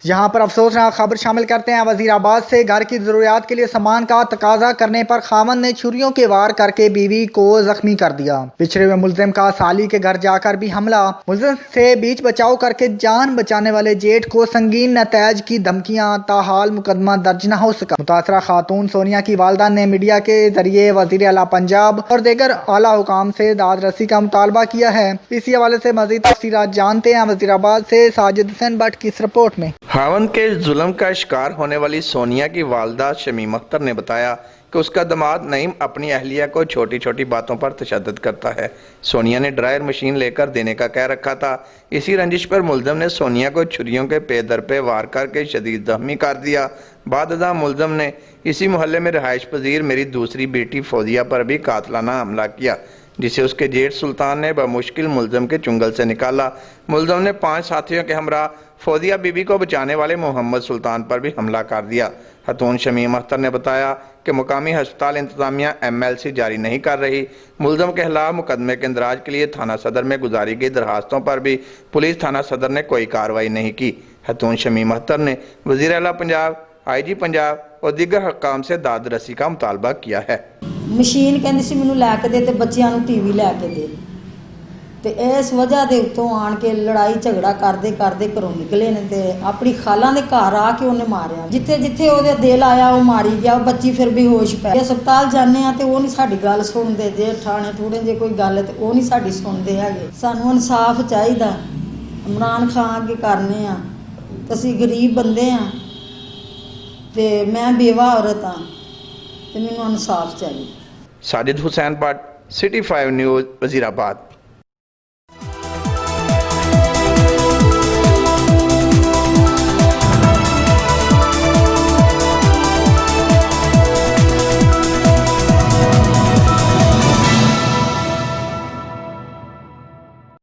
यहाँ पर अफसोसनाक खबर शामिल करते हैं। वजीराबाद से घर की जरूरियात के लिए सामान का तकाजा करने पर खामन ने छुरियों के वार करके बीवी को जख्मी कर दिया। पिछड़े हुए मुलजिम का साली के घर जाकर भी हमला। मुलजिम से बीच बचाव करके जान बचाने वाले जेठ को संगीन नतैज की धमकियां। ताहाल मुकदमा दर्ज न हो सका। मुतासरा खातून सोनिया की वालदा ने मीडिया के जरिए वजीर आला पंजाब और दीगर आला हुकाम से दाद रसी का मुतालबा किया है। इसी हवाले से मजीद तफसीलात जानते हैं वजीराबाद से साजिद हुसैन भट्ट की इस रिपोर्ट में। खावंद के जुल्म का शिकार होने वाली सोनिया की वालदा शमीम अख्तर ने बताया कि उसका दामाद नईम अपनी अहलिया को छोटी छोटी बातों पर तशद्दुद करता है। सोनिया ने ड्रायर मशीन लेकर देने का कह रखा था। इसी रंजिश पर मुलजम ने सोनिया को छुरियों के पे दर पे वार करके शदीद जख्मी कर दिया। बाददा मुलजम ने इसी मोहल्ले में रिहाइश पजीर मेरी दूसरी बेटी फौजिया पर भी कातलाना हमला किया, जिसे उसके जेठ सुल्तान ने बमुश्किल मुलजम के चुंगल से निकाला। मुलजम ने 5 साथियों के हमरा फौजिया बीबी को बचाने वाले मोहम्मद सुल्तान पर भी हमला कर दिया। खतून शमीम अख्तर ने बताया कि मुकामी हस्पताल इंतजामिया MLC जारी नहीं कर रही। मुलजम के खिलाफ मुकदमे के इंदराज के लिए थाना सदर में गुजारी गई दरखास्तों पर भी पुलिस थाना सदर ने कोई कार्रवाई नहीं की। खतून शमीम अख्तर ने वज़ीर आला पंजाब, IG पंजाब और दीगर हकाम से दाद रसी का मुतालबा किया है। मशीन कहती सी मैनू लैके दे ते बच्चियां नू TV लैके दे ते इस वजह के उत्तों आन के लड़ाई झगड़ा करते करते घरों निकले ने ते अपनी खालां दे घर आके उन्हें मारिया। जिथे जिथे ओहदे दिल आया वो मारी गया। बच्ची फिर बेहोश पै अस्पताल जाने ते वो नहीं साडी गल सुनते। जे ठाणे ठूणे जे कोई गल ते वो नहीं साडी सुनते हैगे। सानू इंसाफ चाहिदा। इमरान खान अगे करने आ ते असीं गरीब बंदे आ ते मैं बेवा औरत हाँ ते मैनू इंसाफ चाहिए। Sajid Hussain Bhatt, City 5 news, Wazirabad.